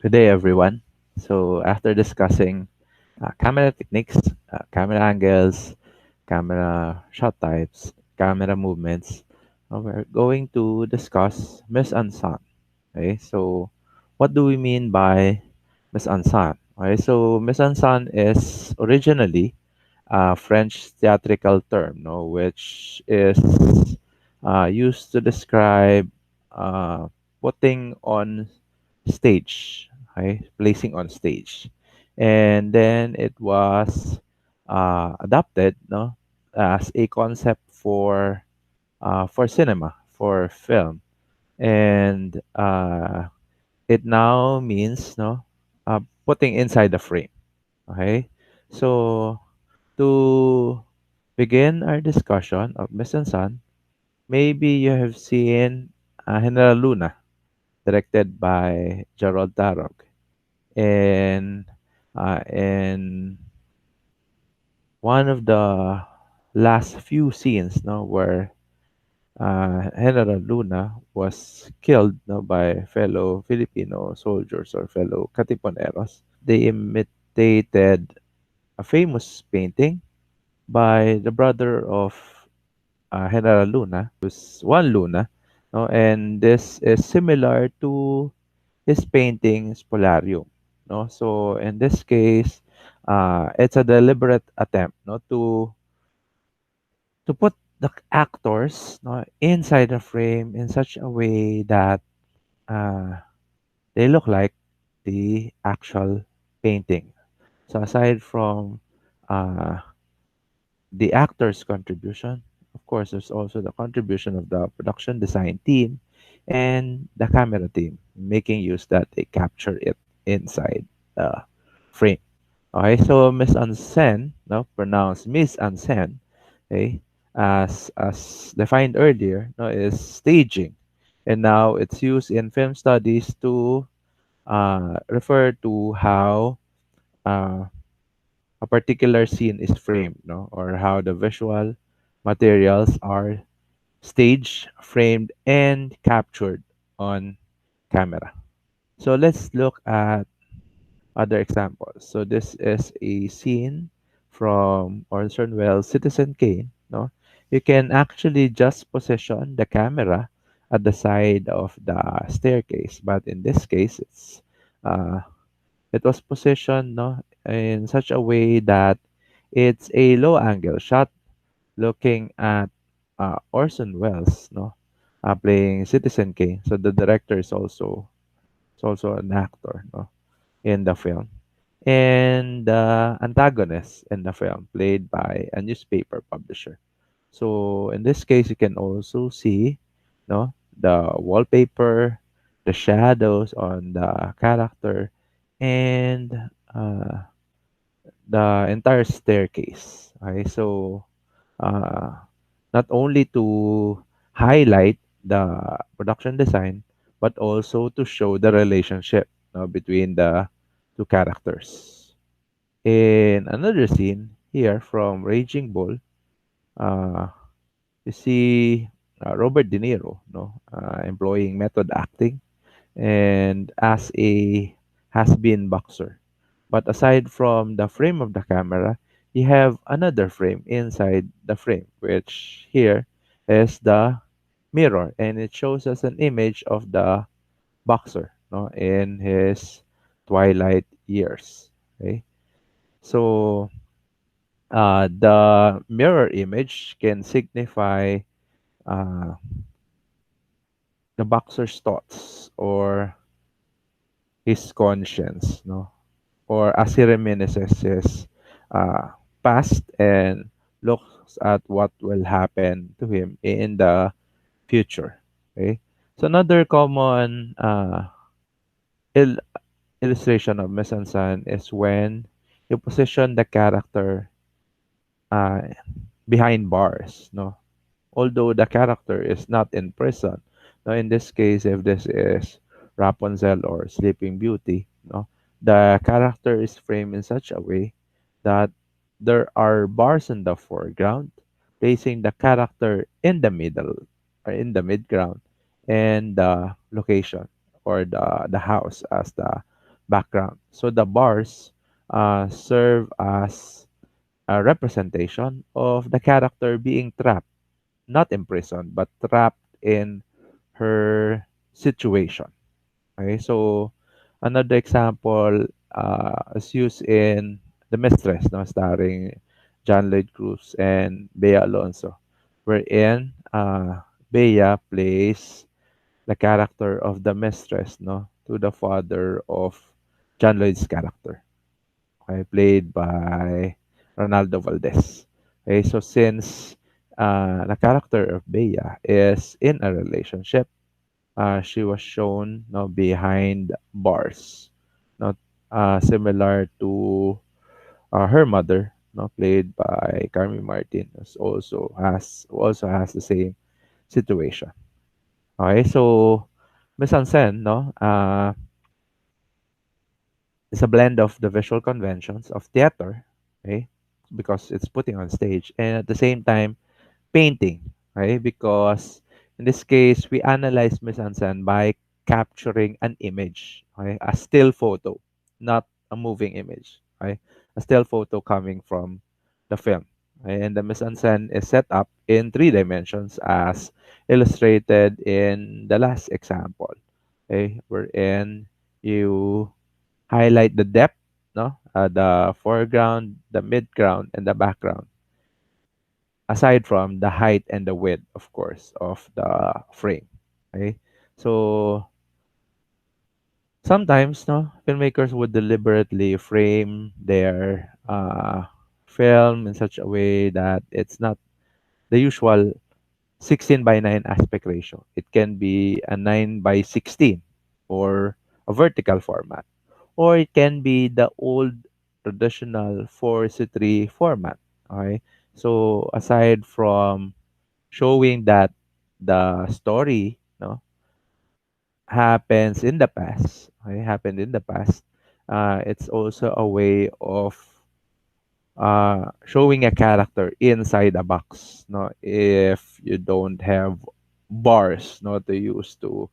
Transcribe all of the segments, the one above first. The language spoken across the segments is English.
Good day, everyone. So, after discussing camera techniques, camera angles, camera shot types, camera movements, we're going to discuss mise-en-scène. Okay, so what do we mean by mise-en-scène? Okay, so mise-en-scène is originally a French theatrical term, no, which is used to describe uh, putting on stage, okay, placing on stage, and then it was adapted, no, as a concept for cinema, for film, and it now means no, putting inside the frame. Okay, so to begin our discussion of mise-en-scène, maybe you have seen General Luna, directed by Gerald Darroch, and in one of the last few scenes, no, where General Luna was killed, no, by fellow Filipino soldiers or fellow Katipuneros. They imitated a famous painting by the brother of General Luna, who's Juan Luna, no, and this is similar to his painting Spolarium, no. So in this case, it's a deliberate attempt, no, to put the actors, no, inside the frame in such a way that uh, they look like the actual painting. So aside from uh, the actor's contribution, of course, there's also the contribution of the production design team and the camera team, making use that they capture it inside the frame. Okay, so mise-en-scène, no, pronounced mise-en-scène, okay, as defined earlier, no, is staging, and now it's used in film studies to refer to how uh, a particular scene is framed, no, or how the visual materials are staged, framed, and captured on camera. So let's look at other examples. So this is a scene from Orson Welles' Citizen Kane. No, you can actually just position the camera at the side of the staircase, but in this case, uh, it was positioned, no, in such a way that it's a low angle shot looking at Orson Welles, no, playing Citizen Kane. So the director is also an actor, no, in the film, and the antagonist in the film played by a newspaper publisher. So in this case, you can also see, no, the wallpaper, the shadows on the character, and uh, the entire staircase. Okay, so uh, not only to highlight the production design, but also to show the relationship, between the two characters. In another scene here from Raging Bull, uh, you see Robert De Niro, employing method acting and as a has-been boxer. But aside from the frame of the camera, you have another frame inside the frame, which here is the mirror, and it shows us an image of the boxer, no, in his twilight years. Okay, so the mirror image can signify uh, the boxer's thoughts or his conscience, no, or as he reminisces his uh, past and looks at what will happen to him in the future. Okay, so another common il- illustration of mise-en-scène is when you position the character uh, behind bars. No, although the character is not in prison. Now, in this case, if this is Rapunzel or Sleeping Beauty, no, the character is framed in such a way that there are bars in the foreground, placing the character in the middle or in the midground, and the location or the house as the background. So the bars serve as a representation of the character being trapped, not imprisoned, but trapped in her situation. Okay, so another example is used in The Mistress, no, starring John Lloyd Cruz and Bea Alonso, wherein Bea plays the character of the mistress, no, to the father of John Lloyd's character, okay, played by Ronaldo Valdez. Okay, so since the character of Bea is in a relationship, she was shown, no, behind bars, not similar to her mother, no, played by Carmi Martin, who also has the same situation. Okay, so mise-en-scène, no, is a blend of the visual conventions of theater, okay, because it's putting on stage, and at the same time painting, right? Because in this case, we analyze mise-en-scène by capturing an image, okay? A still photo, not a moving image, right? A still photo coming from the film. Okay? And the mise-en-scène is set up in three dimensions as illustrated in the last example, okay? Wherein you highlight the depth, no? The foreground, the midground, and the background aside from the height and the width, of course, of the frame. Okay, so sometimes, no, filmmakers would deliberately frame their film in such a way that it's not the usual 16 by 9 aspect ratio. It can be a 9 by 16 or a vertical format, or it can be the old traditional 4:3 format. Okay, so aside from showing that the story, no, happens in the past, okay, happened in the past, it's also a way of showing a character inside a box, no, if you don't have bars, no, to use to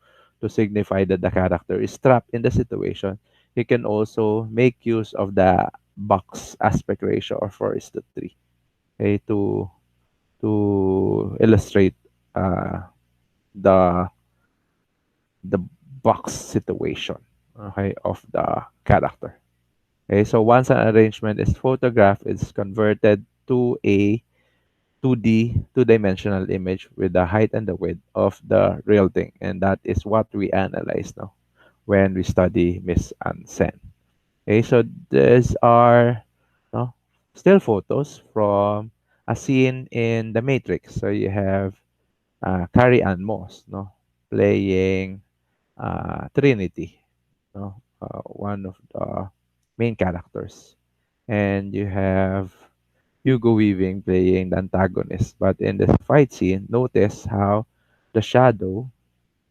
signify that the character is trapped in the situation, you can also make use of the box aspect ratio or 4:3, okay, to illustrate uh, the the box situation, okay, of the character. Okay, so once an arrangement is photographed, it's converted to a 2D, two-dimensional image with the height and the width of the real thing. And that is what we analyze now when we study mise-en-scène. Okay, so these are, no, still photos from a scene in The Matrix. So you have Carrie Ann Moss, no, playing Trinity, no, one of the main characters, and you have Hugo Weaving playing the antagonist. But in the fight scene, notice how the shadow,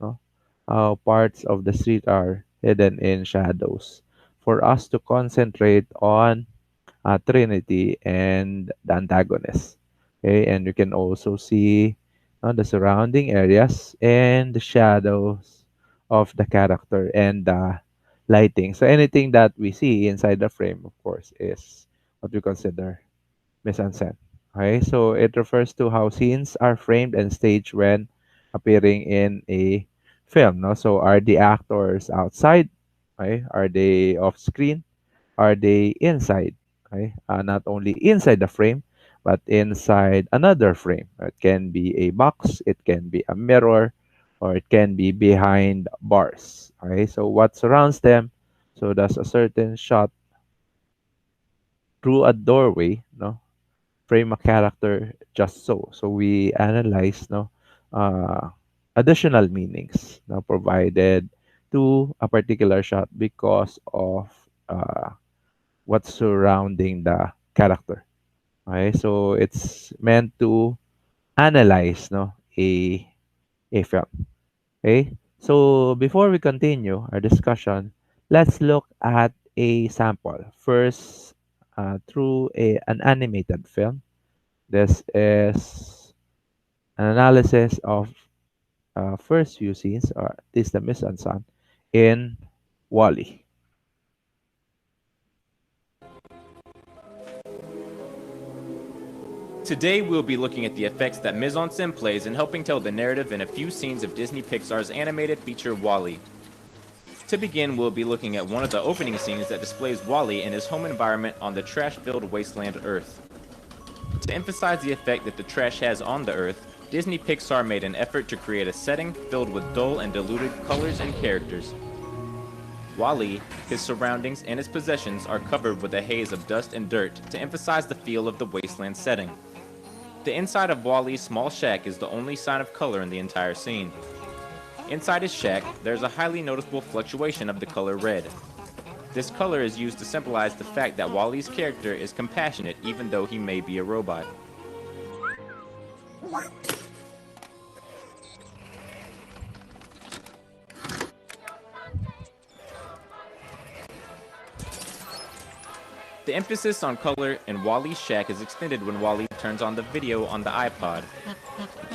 no, how parts of the street are hidden in shadows, for us to concentrate on Trinity and the antagonist. Okay, and you can also see the surrounding areas and the shadows of the character and the lighting. So anything that we see inside the frame, of course, is what we consider mise-en-scène. Okay, so it refers to how scenes are framed and staged when appearing in a film. No, so are the actors outside? Okay, are they off screen? Are they inside? Okay, not only inside the frame, but inside another frame. It can be a box, it can be a mirror, or it can be behind bars. Okay, so what surrounds them? So does a certain shot through a doorway, no, frame a character just so. So we analyze, no, uh, additional meanings now provided to a particular shot because of what's surrounding the character. Okay, so it's meant to analyze, no, a film. Okay, so before we continue our discussion, let's look at a sample first through an animated film. This is an analysis of first few scenes, or at least the mise-en-scène in Wally. Today we'll be looking at the effects that mise-en-scène plays in helping tell the narrative in a few scenes of Disney Pixar's animated feature WALL-E. To begin, we'll be looking at one of the opening scenes that displays WALL-E in his home environment on the trash-filled wasteland Earth. To emphasize the effect that the trash has on the Earth, Disney Pixar made an effort to create a setting filled with dull and diluted colors and characters. WALL-E, his surroundings, and his possessions are covered with a haze of dust and dirt to emphasize the feel of the wasteland setting. The inside of WALL-E's small shack is the only sign of color in the entire scene. Inside his shack, there's a highly noticeable fluctuation of the color red. This color is used to symbolize the fact that WALL-E's character is compassionate even though he may be a robot. The emphasis on color in WALL-E's shack is extended when WALL-E turns on the video on the iPod.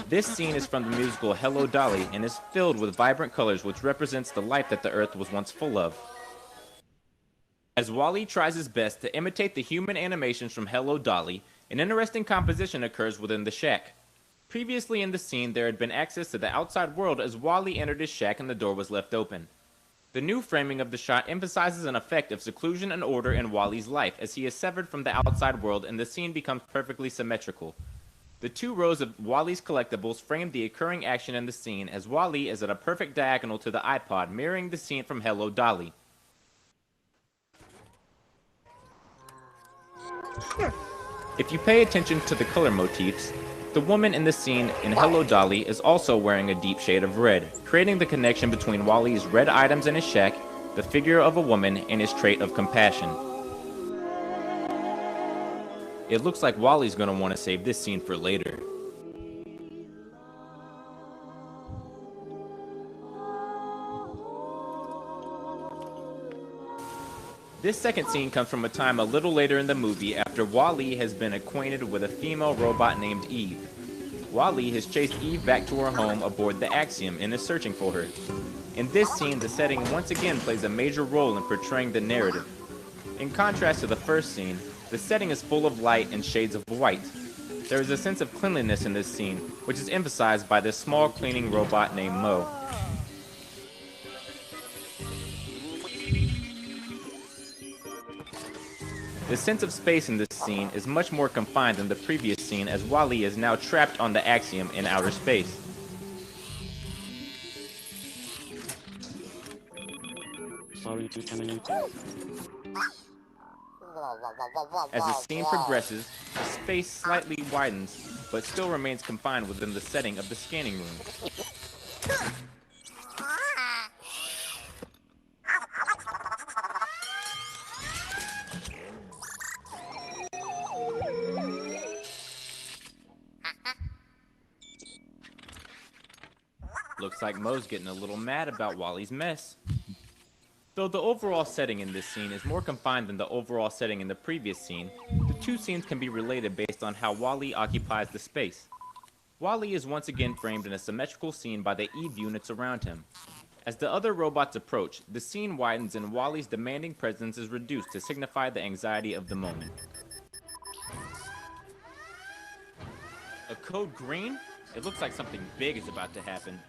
This scene is from the musical Hello Dolly and is filled with vibrant colors which represents the life that the Earth was once full of. As WALL-E tries his best to imitate the human animations from Hello Dolly, an interesting composition occurs within the shack. Previously in the scene, there had been access to the outside world as WALL-E entered his shack and the door was left open. The new framing of the shot emphasizes an effect of seclusion and order in WALL-E's life as he is severed from the outside world and the scene becomes perfectly symmetrical. The two rows of WALL-E's collectibles frame the occurring action in the scene as WALL-E is at a perfect diagonal to the iPod, mirroring the scene from Hello Dolly. If you pay attention to the color motifs, the woman in the scene in Hello Dolly is also wearing a deep shade of red, creating the connection between WALL-E's red items in his shack, the figure of a woman, and his trait of compassion. It looks like WALL-E's going to want to save this scene for later. This second scene comes from a time a little later in the movie after WALL-E has been acquainted with a female robot named Eve. WALL-E has chased Eve back to her home aboard the Axiom and is searching for her. In this scene, the setting once again plays a major role in portraying the narrative. In contrast to the first scene, the setting is full of light and shades of white. There is a sense of cleanliness in this scene, which is emphasized by this small cleaning robot named Mo. The sense of space in this scene is much more confined than the previous scene as WALL-E is now trapped on the Axiom in outer space. As the scene progresses, the space slightly widens, but still remains confined within the setting of the scanning room. Looks like Mo's getting a little mad about WALL-E's mess. Though the overall setting in this scene is more confined than the overall setting in the previous scene, the two scenes can be related based on how WALL-E occupies the space. WALL-E is once again framed in a symmetrical scene by the Eve units around him. As the other robots approach, the scene widens and WALL-E's demanding presence is reduced to signify the anxiety of the moment. A code green? It looks like something big is about to happen.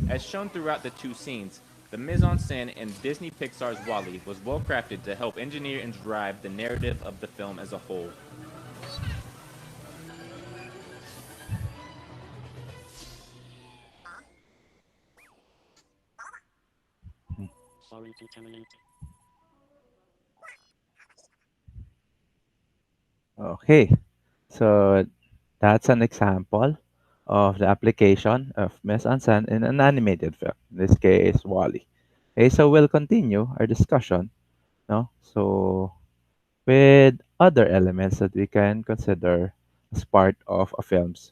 As shown throughout the two scenes, the mise-en-scène in Disney Pixar's WALL-E was well crafted to help engineer and drive the narrative of the film as a whole. Okay, so that's an example of the application of mise-en-scène in an animated film, in this case, Wall-E. Okay, so we'll continue our discussion, no? So with other elements that we can consider as part of a film's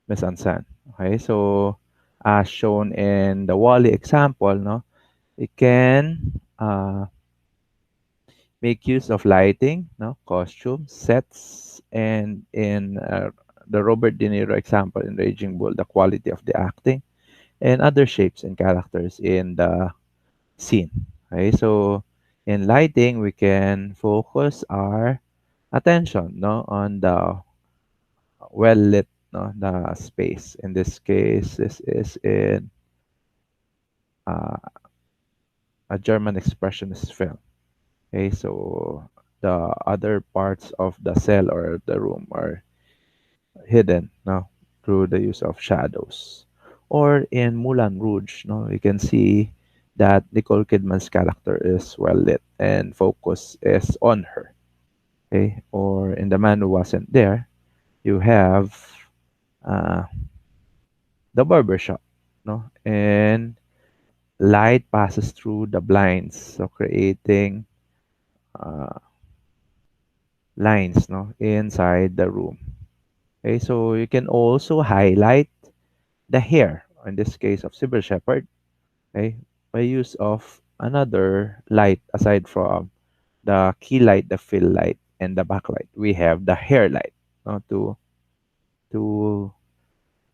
mise-en-scène. Okay, so as shown in the Wall-E example, no, it can make use of lighting, no, costumes, sets, and in the Robert De Niro example in Raging Bull, the quality of the acting, and other shapes and characters in the scene. Okay, so In lighting, we can focus our attention, no, on the well lit, no, the space. In this case, this is in uh, a German expressionist film. Okay, so the other parts of the cell or the room are hidden, no, through the use of shadows. Or in Moulin Rouge, no, you can see that Nicole Kidman's character is well lit and focus is on her. Okay, or in The Man Who Wasn't There, you have uh, the barber shop, no, and light passes through the blinds, so creating uh, lines, no, inside the room. Okay, so you can also highlight the hair, in this case of Sybil Shepherd, okay, by use of another light aside from the key light, the fill light, and the backlight. We have the hair light, no, to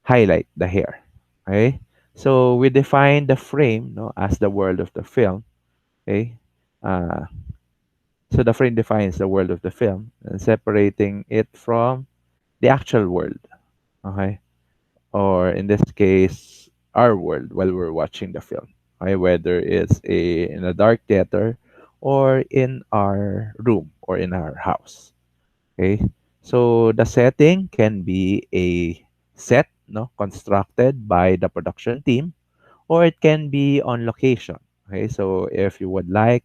highlight the hair. Okay, so we define the frame, no, as the world of the film. Okay, uh, so the frame defines the world of the film and separating it from the actual world. Okay, or in this case, our world while we're watching the film. Okay, whether it's in a dark theater or in our room or in our house. Okay, so the setting can be a set, no, constructed by the production team, or it can be on location. Okay, so if you would like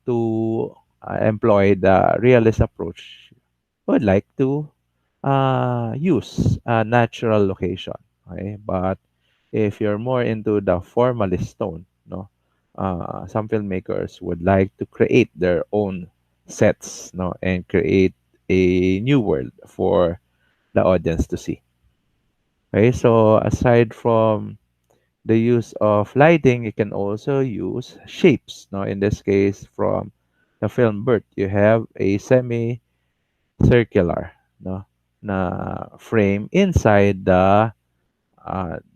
to employ the realist approach, would like to use a natural location. Okay, but if you're more into the formalist tone, no, some filmmakers would like to create their own sets, no, and create a new world for the audience to see. Okay, so aside from the use of lighting, you can also use shapes. Now, in this case, from the film Birth, you have a semi-circular, no, na frame inside the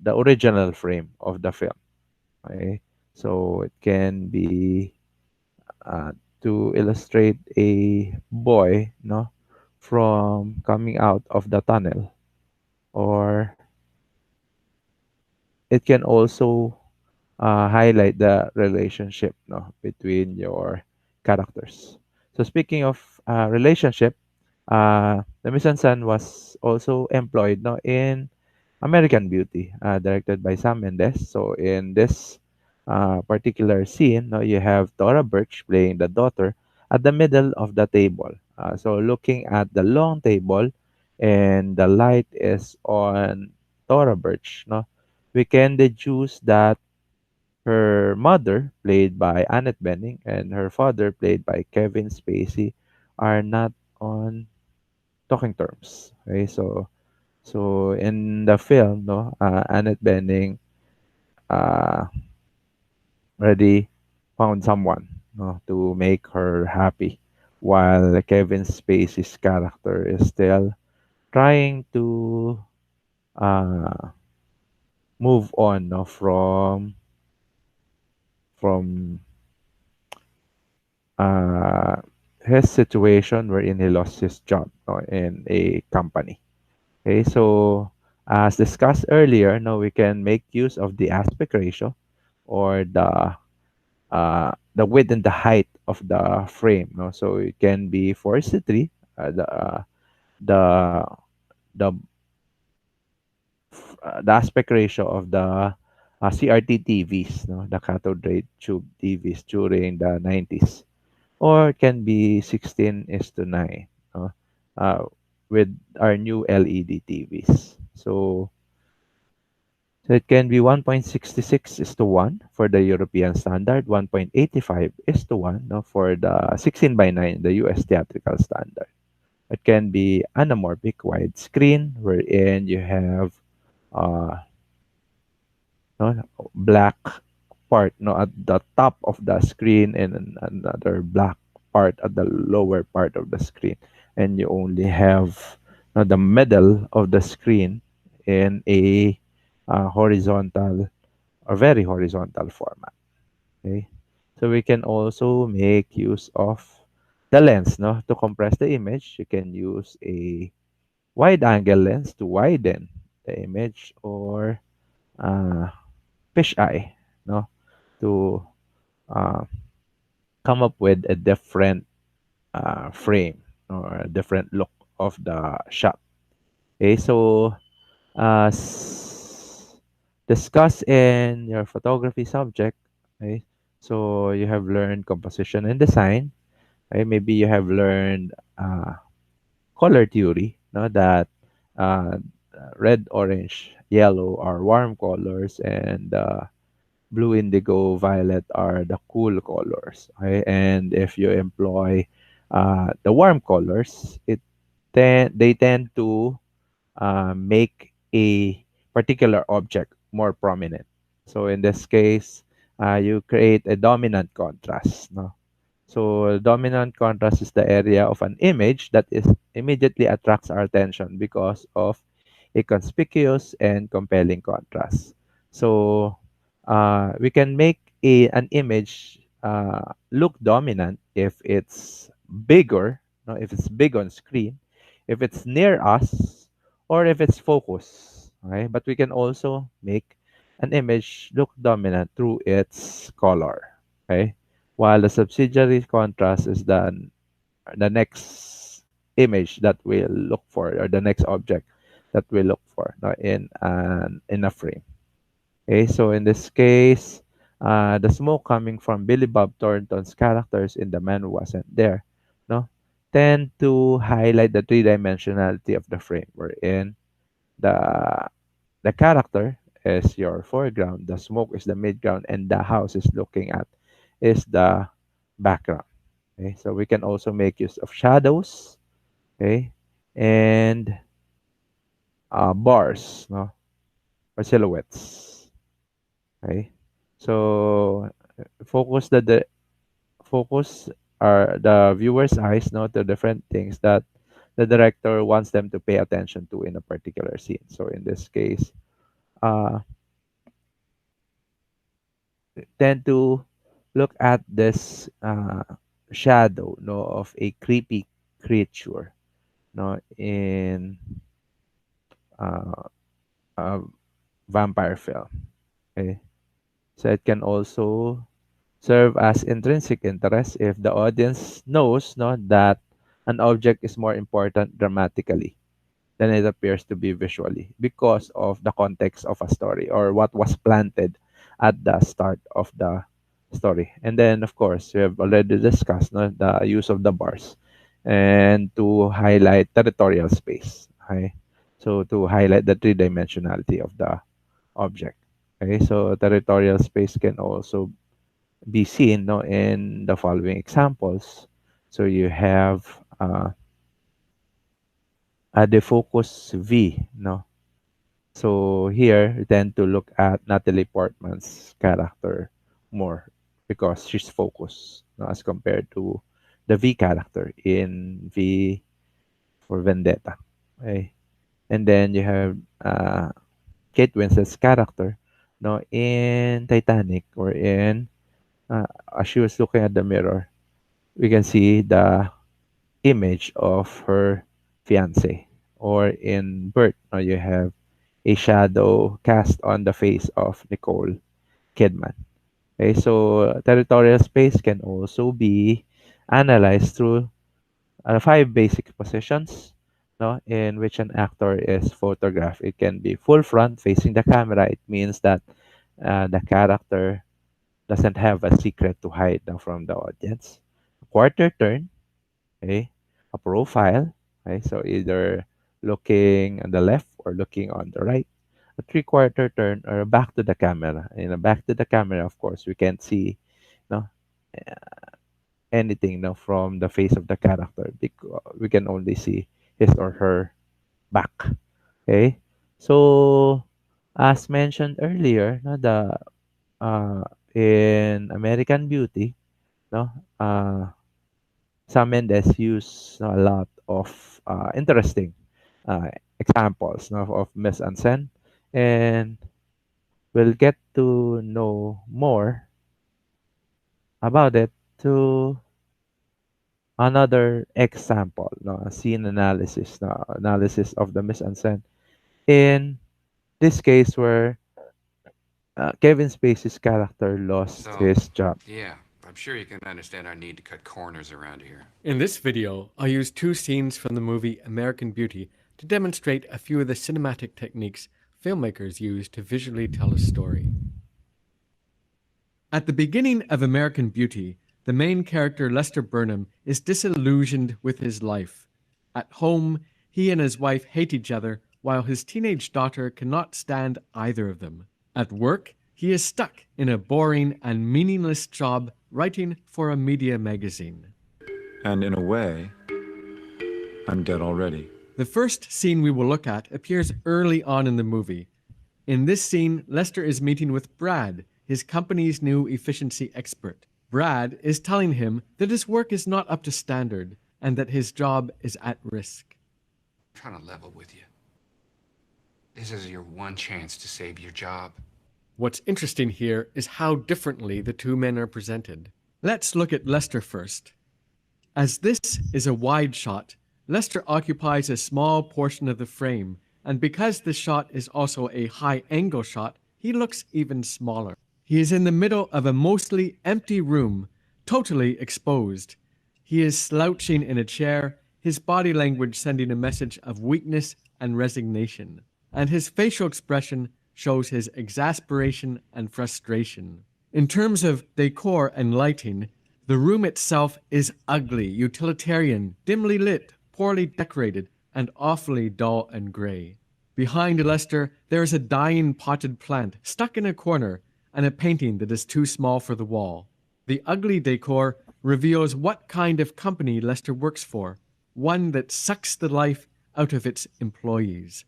original frame of the film. Okay, so it can be uh, to illustrate a boy, no, from coming out of the tunnel, or it can also highlight the relationship, no, between your characters. So speaking of relationship, the mise-en-scène was also employed, no, in American Beauty, directed by Sam Mendes. So in this particular scene, no, you have Tora Birch playing the daughter at the middle of the table. So looking at the long table, and the light is on Tora Birch, no, we can deduce that her mother, played by Annette Bening, and her father, played by Kevin Spacey, are not on talking terms. Okay, so in the film, no, Annette Bening uh, already found someone, no, to make her happy, while Kevin Spacey's character is still trying to uh, move on, no, from uh, his situation wherein he lost his job, no, in a company. Okay, so as discussed earlier, no, we can make use of the aspect ratio, or the width and the height of the frame. No, so it can be 4:3, the the the aspect ratio of the CRT TVs, no, the cathode ray tube TVs during the 90s, or it can be 16 is to 9, no, uh, with our new LED TVs. So it can be 1.66 is to 1 for the European standard, 1.85 is to 1, no, for the 16 by 9, the US theatrical standard. It can be anamorphic widescreen, wherein you have uh, no, black part, no, at the top of the screen, and another black part at the lower part of the screen, and you only have, no, the middle of the screen in a horizontal or very horizontal format. Okay. So we can also make use of the lens, no, to compress the image. You can use a wide angle lens to widen the image, or uh, fisheye, no, to uh, come up with a different frame or a different look of the shot. Okay, so uh, s- discuss in your photography subject. Okay, so you have learned composition and design. Okay, maybe you have learned color theory, no, that uh, red, orange, yellow are warm colors, and blue, indigo, violet are the cool colors. Okay? And if you employ the warm colors, they tend to make a particular object more prominent. So in this case, you create a dominant contrast. No? So dominant contrast is the area of an image that is immediately attracts our attention because of a conspicuous and compelling contrast. So we can make an image look dominant if it's bigger, no, if it's big on screen, if it's near us, or if it's focused. Okay? But we can also make an image look dominant through its color. Okay? While the subsidiary contrast is the next image that we'll look for, or the next object that we look for, no, in a frame. Okay, so in this case, the smoke coming from Billy Bob Thornton's characters in The Man Who Wasn't There, no, tend to highlight the three-dimensionality of the frame, wherein the the character is your foreground, the smoke is the midground, and the house is looking at is the background. Okay, so we can also make use of shadows, okay, and bars, no, or silhouettes. Okay, so focus the focus are the viewer's eyes, no, to different things that the director wants them to pay attention to in a particular scene. So in this case, uh, tend to look at this shadow, no, of a creepy creature, no, in uh, a vampire film. Okay, so it can also serve as intrinsic interest if the audience knows, no, that an object is more important dramatically than it appears to be visually because of the context of a story or what was planted at the start of the story. And then, of course, we have already discussed, no, the use of the bars and to highlight territorial space. Okay? So to highlight the three-dimensionality of the object. Okay, so territorial space can also be seen, no, in the following examples. So you have a defocus V, no. So here we tend to look at Natalie Portman's character more because she's focused, no, as compared to the V character in V for Vendetta. Okay. And then you have Kate Winslet's character, no, in Titanic, or in as she was looking at the mirror, we can see the image of her fiance. Or in Bert, you have a shadow cast on the face of Nicole Kidman. Okay, so territorial space can also be analyzed through five basic positions, no, in which an actor is photographed. It can be full front facing the camera. It means that the character doesn't have a secret to hide now from the audience. A quarter turn, okay, a profile, okay, so either looking on the left or looking on the right, a three-quarter turn, or back to the camera. In a back to the camera, of course, we can't see no anything, no, from the face of the character because we can only see his or her back. Okay, so as mentioned earlier, no, the uh, in American Beauty, no, Sam Mendes used a lot of interesting uh, examples, no, of mise-en-scène, and we'll get to know more about it to another example, no, a scene analysis, no, analysis of the mise-en-scène. In this case, where Kevin Spacey's character lost So, his job. yeah, I'm sure you can understand our need to cut corners around here. In this video, I use two scenes from the movie American Beauty to demonstrate a few of the cinematic techniques filmmakers use to visually tell a story. At the beginning of American Beauty, the main character Lester Burnham is disillusioned with his life. At home, he and his wife hate each other, while his teenage daughter cannot stand either of them. At work, he is stuck in a boring and meaningless job writing for a media magazine. And in a way, I'm dead already. The first scene we will look at appears early on in the movie. In this scene, Lester is meeting with Brad, his company's new efficiency expert. Brad is telling him that his work is not up to standard and that his job is at risk. I'm trying to level with you. This is your one chance to save your job. What's interesting here is how differently the two men are presented. Let's look at Lester first. As this is a wide shot, Lester occupies a small portion of the frame, and because this shot is also a high-angle shot, he looks even smaller. He is in the middle of a mostly empty room, totally exposed. He is slouching in a chair, his body language sending a message of weakness and resignation, and his facial expression shows his exasperation and frustration. In terms of decor and lighting, the room itself is ugly, utilitarian, dimly lit, poorly decorated, and awfully dull and gray. Behind Lester, there is a dying potted plant stuck in a corner and a painting that is too small for the wall. The ugly decor reveals what kind of company Lester works for, one that sucks the life out of its employees.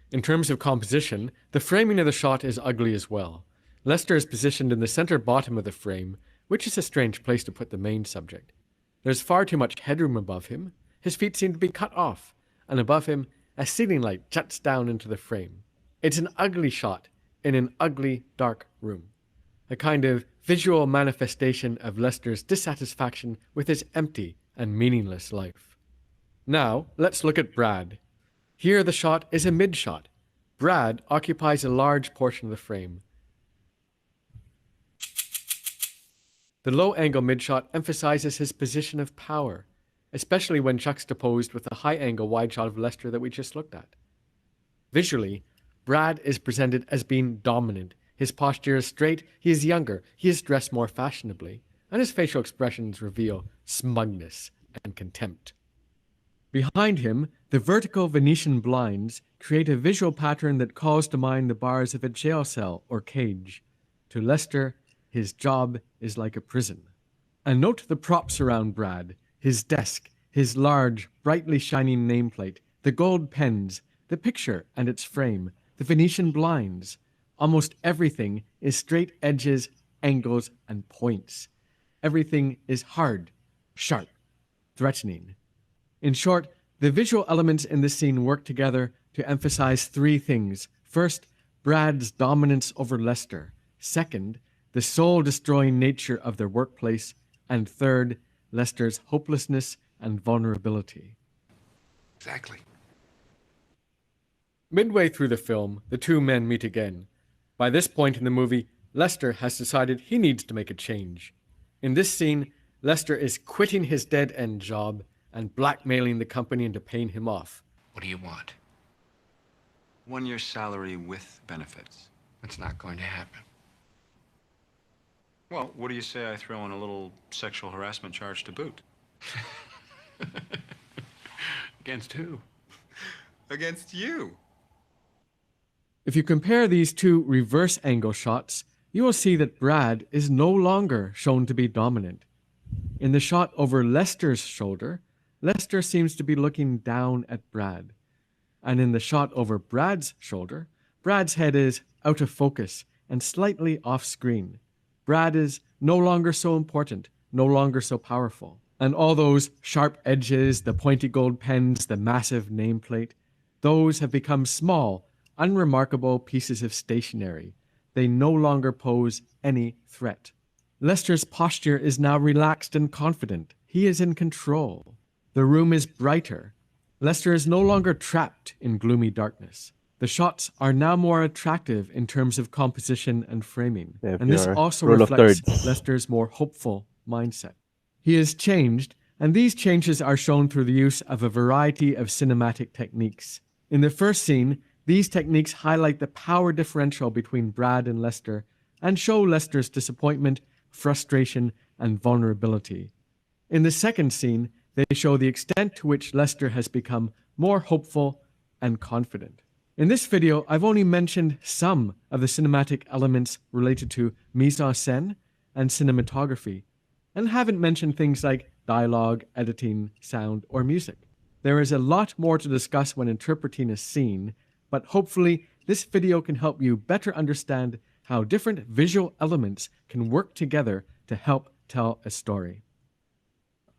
In terms of composition, the framing of the shot is ugly as well. Lester is positioned in the center bottom of the frame, which is a strange place to put the main subject. There's far too much headroom above him. His feet seem to be cut off, and above him, a ceiling light juts down into the frame. It's an ugly shot in an ugly, dark room. A kind of visual manifestation of Lester's dissatisfaction with his empty and meaningless life. Now, let's look at Brad. Here the shot is a mid-shot. Brad occupies a large portion of the frame. The low-angle mid-shot emphasizes his position of power, especially when juxtaposed with the high-angle wide shot of Lester that we just looked at. Visually, Brad is presented as being dominant. His posture is straight, he is younger, he is dressed more fashionably, and his facial expressions reveal smugness and contempt. Behind him, the vertical Venetian blinds create a visual pattern that calls to mind the bars of a jail cell or cage. To Lester, his job is like a prison. And note the props around Brad, his desk, his large, brightly shining nameplate, the gold pens, the picture and its frame, the Venetian blinds. Almost everything is straight edges, angles, and points. Everything is hard, sharp, threatening. In short, the visual elements in this scene work together to emphasize three things. First, Brad's dominance over Lester. Second, the soul-destroying nature of their workplace. And third, Lester's hopelessness and vulnerability. Exactly. Midway through the film, the two men meet again. By this point in the movie, Lester has decided he needs to make a change. In this scene, Lester is quitting his dead-end job and blackmailing the company into paying him off. What do you want? 1 year's salary with benefits. It's not going to happen. Well, what do you say I throw in a little sexual harassment charge to boot? Against who? Against you. If you compare these two reverse angle shots, you will see that Brad is no longer shown to be dominant. In the shot over Lester's shoulder, Lester seems to be looking down at Brad. And in the shot over Brad's shoulder, Brad's head is out of focus and slightly off screen. Brad is no longer so important, no longer so powerful. And all those sharp edges, the pointy gold pens, the massive nameplate, those have become small, unremarkable pieces of stationery. They no longer pose any threat. Lester's posture is now relaxed and confident. He is in control. The room is brighter. Lester is no longer trapped in gloomy darkness. The shots are now more attractive in terms of composition and framing, You have and this your also rule of reflects thirds. Lester's more hopeful mindset. He has changed, and these changes are shown through the use of a variety of cinematic techniques. In the first scene, these techniques highlight the power differential between Brad and Lester and show Lester's disappointment, frustration, and vulnerability. In the second scene, they show the extent to which Lester has become more hopeful and confident. In this video, I've only mentioned some of the cinematic elements related to mise-en-scène and cinematography, and haven't mentioned things like dialogue, editing, sound, or music. There is a lot more to discuss when interpreting a scene, but hopefully this video can help you better understand how different visual elements can work together to help tell a story.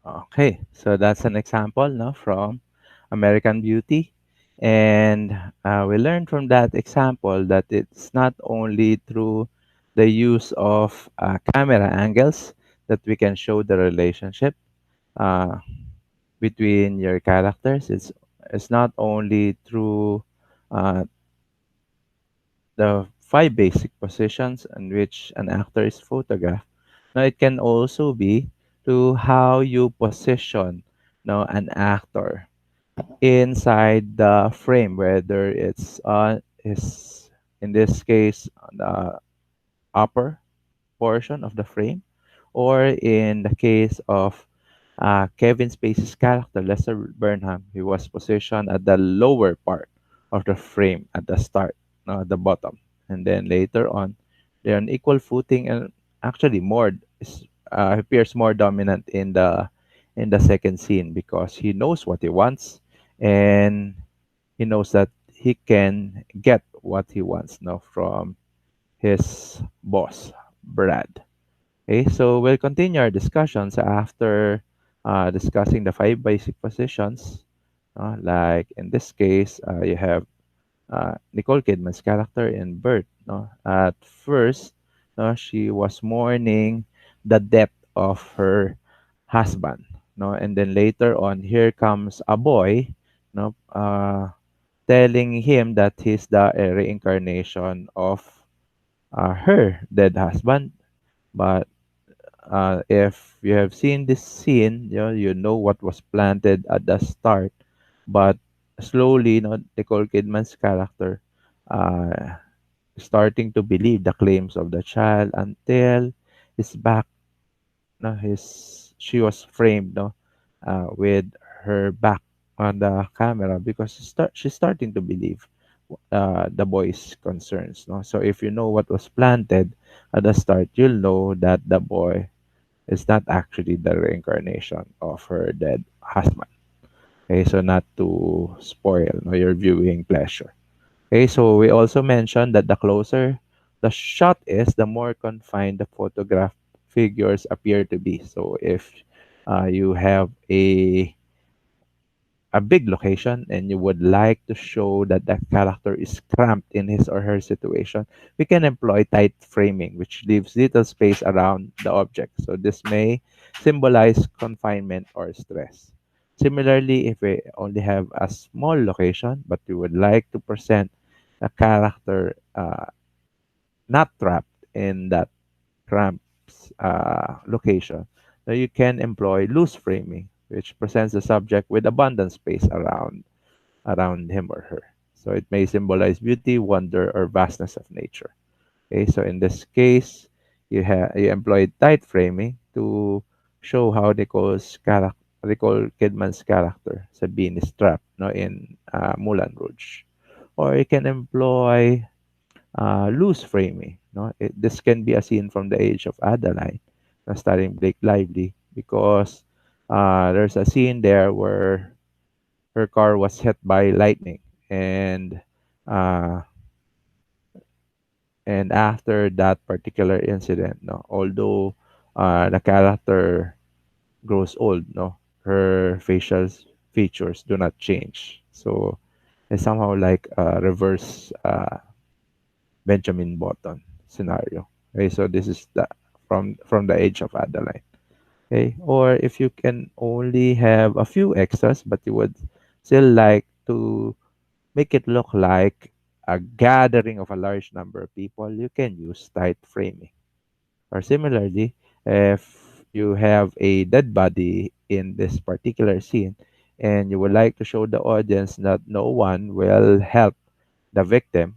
Okay, so that's an example, no, from American Beauty. And we learned from that example that it's not only through the use of camera angles that we can show the relationship uh, between your characters. It's not only through uh, the five basic positions in which an actor is photographed. Now, it can also be to how you position now an actor inside the frame, whether it's is in this case on the upper portion of the frame, or in the case of Kevin Spacey's character, Lester Burnham, he was positioned at the lower part of the frame at the start, no, at the bottom. And then later on, they're on equal footing and actually appears more dominant in the second scene because he knows what he wants and he knows that he can get what he wants now from his boss, Brad. Okay, so we'll continue our discussions after discussing the five basic positions. Like in this case, you have Nicole Kidman's character in Bert. No? At first, no, she was mourning the death of her husband. No? And then later on, here comes a boy, no, telling him that he's the reincarnation of her dead husband. But if you have seen this scene, you know what was planted at the start, but slowly, Nicole Kidman's character uh, starting to believe the claims of the child until his back, no, his she was framed, no, with her back on the camera because she's starting to believe the boy's concerns. No, so if you know what was planted at the start, you'll know that the boy is not actually the reincarnation of her dead husband. Okay, so not to spoil, no, your viewing pleasure. Okay, so we also mentioned that the closer the shot is, the more confined the photograph figures appear to be. So if you have a big location and you would like to show that the character is cramped in his or her situation, we can employ tight framing, which leaves little space around the object. So this may symbolize confinement or stress. Similarly, if we only have a small location, but we would like to present a character not trapped in that cramped location, now you can employ loose framing, which presents the subject with abundant space around him or her. So it may symbolize beauty, wonder, or vastness of nature. Okay, so in this case, you employ tight framing to show how Nicole Kidman's character Sabine is trapped, no, in Moulin Rouge, or you can employ loose framing. No, this can be a scene from the age of Adeline, starring Blake Lively, because there's a scene there where her car was hit by lightning, and uh, after that particular incident, no, although the character grows old, no, her facial features do not change. So it's somehow like a reverse Benjamin Button scenario. Okay, so this is the from the edge of the line. Okay, or if you can only have a few extras, but you would still like to make it look like a gathering of a large number of people, you can use tight framing. Or similarly, if you have a dead body in this particular scene and you would like to show the audience that no one will help the victim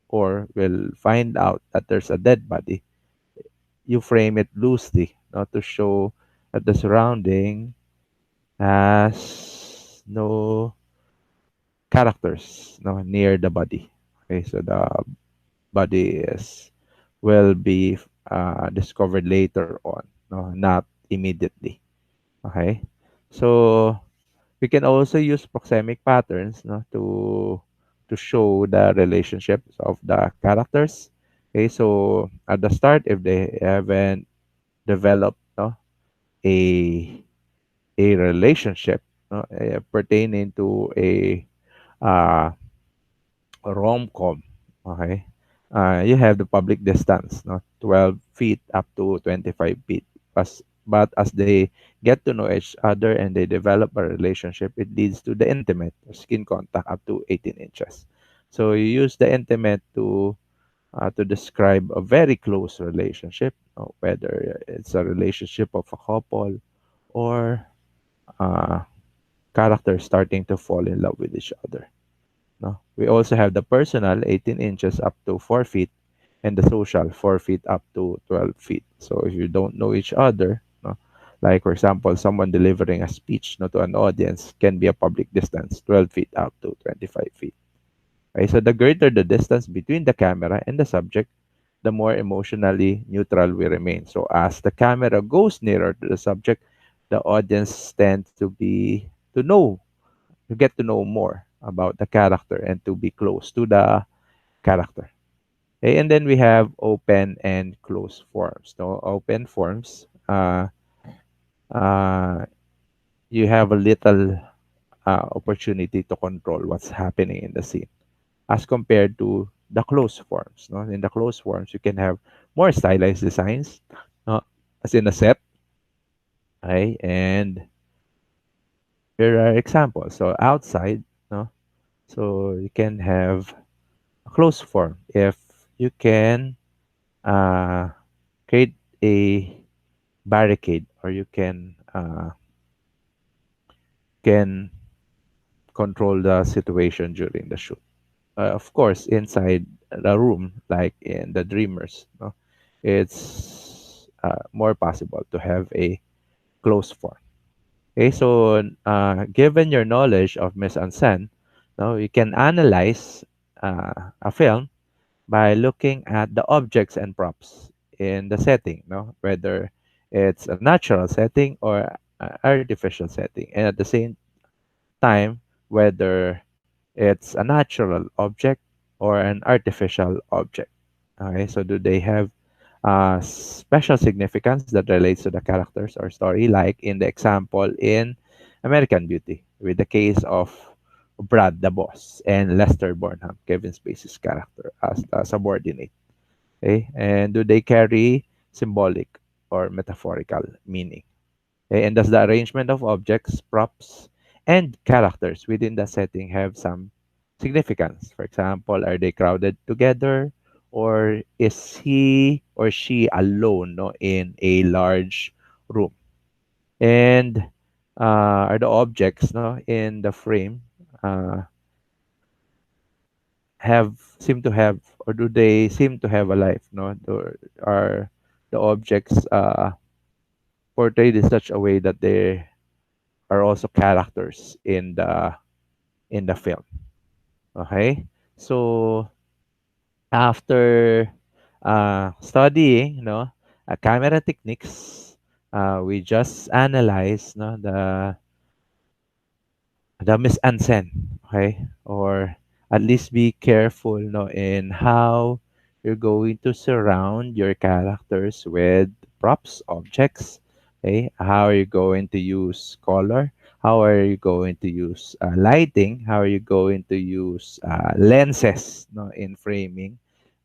or will find out that there's a dead body, you frame it loosely, not to show that the surrounding has no characters no near the body. Okay, so the body is will be discovered later on, no, not immediately. Okay, so we can also use proxemic patterns no, to show the relationships of the characters. Okay, so at the start, if they haven't developed no, a a relationship no, pertaining to uh, a rom-com, okay, you have the public distance, no, 12 feet up to 25 feet. But as they get to know each other and they develop a relationship, it leads to the intimate skin contact up to 18 inches. So you use the intimate to describe a very close relationship, whether it's a relationship of a couple or uh, characters starting to fall in love with each other. No? We also have the personal 18 inches up to 4 feet and the social 4 feet up to 12 feet. So if you don't know each other, no? Like for example, someone delivering a speech no, to an audience can be a public distance 12 feet up to 25 feet. Okay, so the greater the distance between the camera and the subject, the more emotionally neutral we remain. So as the camera goes nearer to the subject, the audience tends to get to know more about the character and to be close to the character. Okay, and then we have open and closed forms. No, open forms, uh, you have a little opportunity to control what's happening in the scene as compared to the closed forms. No? In the closed forms, you can have more stylized designs, no? As in a set. Okay, and here are examples. So outside, no? So you can have a closed form if you can uh, create a barricade or you can control the situation during the shoot. Of course, inside the room, like in the Dreamers, no, it's more possible to have a closed form. Okay, so given your knowledge of mise-en-scène, no, you can analyze a film by looking at the objects and props in the setting, no, whether it's a natural setting or artificial setting, and at the same time, whether it's a natural object or an artificial object. Okay, so do they have special significance that relates to the characters or story, like in the example in American Beauty, with the case of Brad the boss and Lester Burnham, Kevin Spacey's character, as the subordinate. Okay, and do they carry symbolic or metaphorical meaning? Okay, and does the arrangement of objects, props, and characters within the setting have some significance? For example, are they crowded together, or is he or she alone no, in a large room? And are the objects no, in the frame uh, have seem to have, or do they seem to have a life? No, or are the objects portrayed in such a way that they are also characters in the film. Okay, so after studying, camera techniques, we just analyze, the mise-en-scène, okay? Or at least be careful, in how you're going to surround your characters with props, objects, okay? How are you going to use color? How are you going to use lighting? How are you going to use lenses, in framing?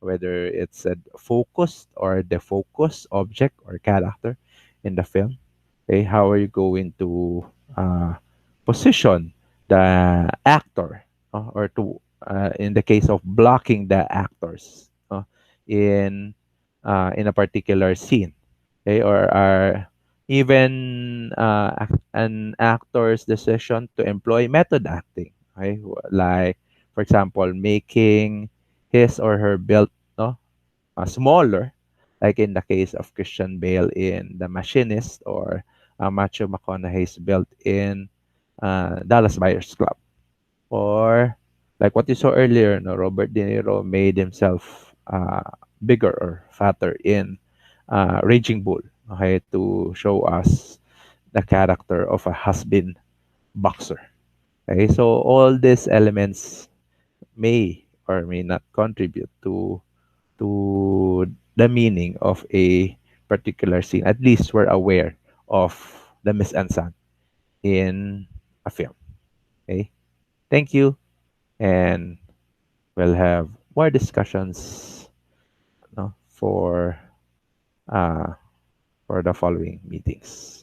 whether it's a focused or defocused object or character in the film. Okay, how are you going to position the actor, or to in the case of blocking the actors, in in a particular scene, okay, or even an actor's decision to employ method acting, okay, like for example making his or her build, no, smaller, like in the case of Christian Bale in The Machinist, or Matthew McConaughey's built in Dallas Buyers Club, or like what you saw earlier, no, Robert De Niro made himself bigger or fatter in Raging Bull, okay, to show us the character of a has-been boxer. Okay, so all these elements may or may not contribute to the meaning of a particular scene. At least we're aware of the mise-en-scène in a film. Okay, thank you, and we'll have more discussions, no, uh, for the following meetings.